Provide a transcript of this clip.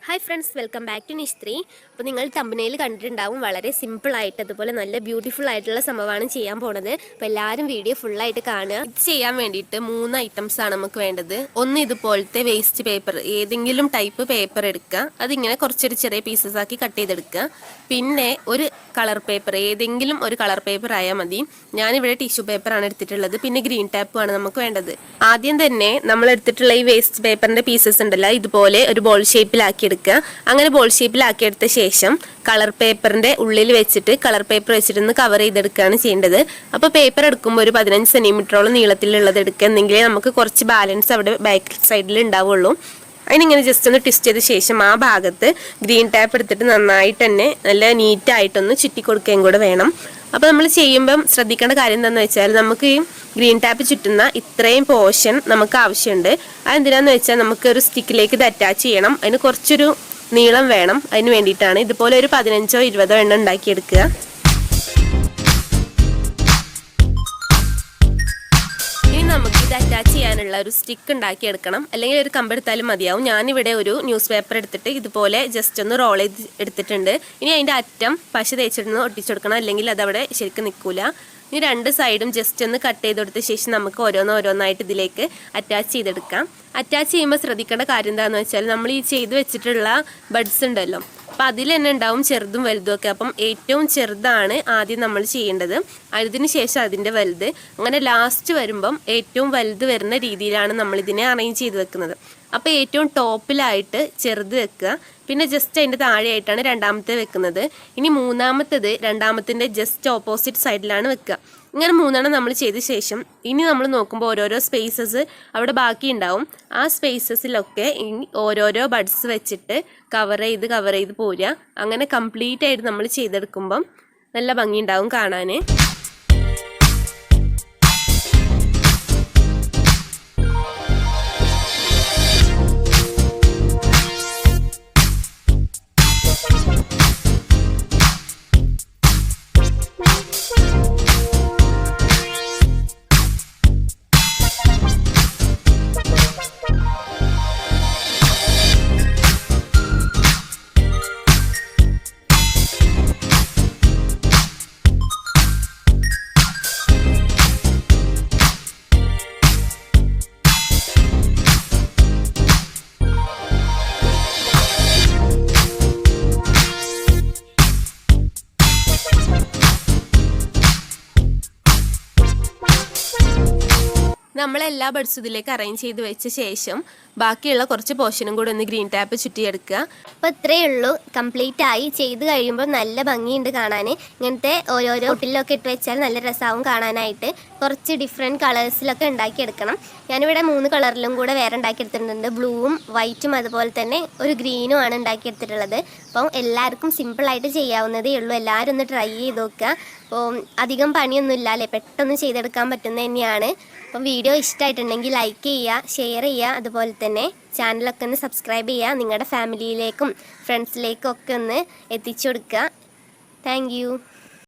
Hi friends, welcome back to നിഷ് 3. അപ്പോൾ നിങ്ങൾ തമ്പനയിൽ കണ്ടിട്ടുണ്ടാവും, വളരെ സിമ്പിളായിട്ട് അതുപോലെ നല്ല ബ്യൂട്ടിഫുൾ ആയിട്ടുള്ള സംഭവമാണ് ചെയ്യാൻ പോണത്. അപ്പോൾ എല്ലാവരും വീഡിയോ ഫുള്ളായിട്ട് കാണുക. ഇത് ചെയ്യാൻ വേണ്ടിയിട്ട് 3 ഐറ്റംസ് ആണ് നമുക്ക് വേണ്ടത്. ഒന്ന് ഇതുപോലത്തെ വേസ്റ്റ് പേപ്പർ, ഏതെങ്കിലും ടൈപ്പ് പേപ്പർ എടുക്കുക, അതിങ്ങനെ കുറച്ചൊരു ചെറിയ പീസസ് ആക്കി കട്ട് ചെയ്തെടുക്കുക. പിന്നെ ഒരു കളർ പേപ്പർ, ഏതെങ്കിലും ഒരു കളർ പേപ്പർ ആയാൽ മതി. ഞാനിവിടെ ടിഷ്യൂ പേപ്പറാണ് എടുത്തിട്ടുള്ളത്. പിന്നെ ഗ്രീൻ ടാപ്പുമാണ് നമുക്ക് വേണ്ടത്. ആദ്യം തന്നെ നമ്മൾ എടുത്തിട്ടുള്ള ഈ വേസ്റ്റ് പേപ്പറിന്റെ പീസസ് ഉണ്ടല്ലോ, ഇതുപോലെ ഒരു ബോൾ ഷേപ്പിലാക്കി എടുക്കുക. അങ്ങനെ ബോൾ ഷേപ്പിലാക്കി എടുത്ത ശേഷം കളർ പേപ്പറിന്റെ ഉള്ളിൽ വെച്ചിട്ട് കളർ പേപ്പർ വെച്ചിട്ട് കവർ ചെയ്തെടുക്കുകയാണ് ചെയ്യേണ്ടത്. അപ്പോൾ പേപ്പർ എടുക്കുമ്പോൾ ഒരു 15 സെന്റിമീറ്ററോളം നീളത്തിലുള്ളത് എടുക്കുക, എന്നെങ്കിലേ നമുക്ക് കുറച്ച് ബാലൻസ് അവിടെ ബാക്ക് സൈഡിൽ ഉണ്ടാവുള്ളൂ. അതിനിങ്ങനെ ജസ്റ്റ് ഒന്ന് ട്വിസ്റ്റ് ചെയ്ത ശേഷം ആ ഭാഗത്ത് ഗ്രീൻ ടാപ്പ് എടുത്തിട്ട് നന്നായിട്ട് തന്നെ നല്ല നീറ്റായിട്ടൊന്ന് ചുറ്റി കൊടുക്കുകയും കൂടെ വേണം. അപ്പോൾ നമ്മൾ ചെയ്യുമ്പം ശ്രദ്ധിക്കേണ്ട കാര്യം എന്താണെന്ന് വെച്ചാൽ, നമുക്ക് ഈ ഗ്രീൻ ടാപ്പ് ചുറ്റുന്ന ഇത്രയും പോർഷൻ നമുക്ക് ആവശ്യമുണ്ട്. അതെന്തിനാന്ന് വെച്ചാൽ നമുക്ക് ഒരു സ്റ്റിക്കിലേക്ക് ഇത് അറ്റാച്ച് ചെയ്യണം. അതിന് കുറച്ചൊരു നീളം വേണം. അതിന് വേണ്ടിയിട്ടാണ്. ഇതുപോലെ ഒരു 15ഓ 20ഓ എണ്ണം ഉണ്ടാക്കിയെടുക്കുക. നമുക്ക് ഇത് അറ്റാച്ച് ചെയ്യാനുള്ള ഒരു സ്റ്റിക്ക് ഉണ്ടാക്കിയെടുക്കണം, അല്ലെങ്കിൽ ഒരു കമ്പെടുത്താലും മതിയാവും. ഞാനിവിടെ ഒരു ന്യൂസ് പേപ്പർ എടുത്തിട്ട് ഇതുപോലെ ജസ്റ്റ് ഒന്ന് റോൾ ചെയ്ത് എടുത്തിട്ടുണ്ട്. ഇനി അതിൻ്റെ അറ്റം പശ തേച്ചിട്ടൊന്ന് ഒട്ടിച്ചെടുക്കണം, അല്ലെങ്കിൽ അതവിടെ ശരിക്കും നിൽക്കില്ല. ഇനി 2 സൈഡും ജസ്റ്റ് ഒന്ന് കട്ട് ചെയ്ത് കൊടുത്ത ശേഷം നമുക്ക് ഓരോന്നായിട്ട് ഇതിലേക്ക് അറ്റാച്ച് ചെയ്തെടുക്കാം. അറ്റാച്ച് ചെയ്യുമ്പോൾ ശ്രദ്ധിക്കേണ്ട കാര്യം എന്താണെന്ന് വെച്ചാൽ, നമ്മൾ ഈ ചെയ്ത് വെച്ചിട്ടുള്ള ബഡ്സ് ഉണ്ടല്ലോ, അപ്പം അതിൽ തന്നെ ഉണ്ടാവും ചെറുതും വലുതും ഒക്കെ. അപ്പം ഏറ്റവും ചെറുതാണ് ആദ്യം നമ്മൾ ചെയ്യേണ്ടത്, അതിന് ശേഷം അതിൻ്റെ വലുത്, അങ്ങനെ ലാസ്റ്റ് വരുമ്പം ഏറ്റവും വലുത് വരുന്ന രീതിയിലാണ് നമ്മൾ ഇതിനെ അറേഞ്ച് ചെയ്ത് വെക്കുന്നത്. അപ്പോൾ ഏറ്റവും ടോപ്പിലായിട്ട് ചെറുത് വെക്കുക, പിന്നെ ജസ്റ്റ് അതിൻ്റെ താഴെയായിട്ടാണ് രണ്ടാമത്തെ വെക്കുന്നത്. ഇനി മൂന്നാമത്തേത് രണ്ടാമത്തിൻ്റെ ജസ്റ്റ് ഓപ്പോസിറ്റ് സൈഡിലാണ് വെക്കുക. ഇങ്ങനെ 3 നമ്മൾ ചെയ്ത ശേഷം ഇനി നമ്മൾ നോക്കുമ്പോൾ ഓരോരോ സ്പേസസ് അവിടെ ബാക്കി ഉണ്ടാവും. ആ സ്പേസസിലൊക്കെ ഓരോരോ ബഡ്സ് വെച്ചിട്ട് കവർ ചെയ്ത് പോരുക. അങ്ങനെ കംപ്ലീറ്റ് ആയിട്ട് നമ്മൾ ചെയ്തെടുക്കുമ്പം നല്ല ഭംഗി ഉണ്ടാവും കാണാൻ. നമ്മളെല്ലാ ബഡ്സും ഇതിലേക്ക് അറേഞ്ച് ചെയ്ത് വെച്ച ശേഷം ബാക്കിയുള്ള കുറച്ച് പോർഷനും കൂടെ ഒന്ന് ഗ്രീൻ ടാപ്പ് ചുറ്റിയെടുക്കുക. അപ്പോൾ ഇത്രയേ ഉള്ളൂ. കംപ്ലീറ്റ് ആയി. ചെയ്ത് കഴിയുമ്പോൾ നല്ല ഭംഗിയുണ്ട് കാണാൻ. ഇങ്ങനത്തെ ഓരോരോ ഒട്ടിലൊക്കെ ഇട്ട് വെച്ചാൽ നല്ല രസമാവും കാണാനായിട്ട്. കുറച്ച് ഡിഫറെൻറ്റ് കളേഴ്സിലൊക്കെ ഉണ്ടാക്കിയെടുക്കണം. ഞാനിവിടെ 3 കളറിലും കൂടെ വേറെ ഉണ്ടാക്കിയെടുത്തിട്ടുണ്ട്. ബ്ലൂവും വൈറ്റും അതുപോലെ തന്നെ ഒരു ഗ്രീനും ആണ് ഉണ്ടാക്കിയെടുത്തിട്ടുള്ളത്. അപ്പം എല്ലാവർക്കും സിമ്പിളായിട്ട് ചെയ്യാവുന്നതേ ഉള്ളൂ. എല്ലാവരും ഒന്ന് ട്രൈ ചെയ്ത് നോക്കുക. അപ്പോൾ അധികം പണിയൊന്നുമില്ല അല്ലേ, പെട്ടെന്ന് ചെയ്തെടുക്കാൻ പറ്റുന്നത് തന്നെയാണ്. അപ്പം വീഡിയോ ഇഷ്ടമായിട്ടുണ്ടെങ്കിൽ ലൈക്ക് ചെയ്യുക, ഷെയർ ചെയ്യുക, അതുപോലെ തന്നെ ചാനലൊക്കെ ഒന്ന് സബ്സ്ക്രൈബ് ചെയ്യുക. നിങ്ങളുടെ ഫാമിലിയിലേക്കും ഫ്രണ്ട്സിലേക്കും ഒക്കെ ഒന്ന് എത്തിച്ചു കൊടുക്കുക. Thank you.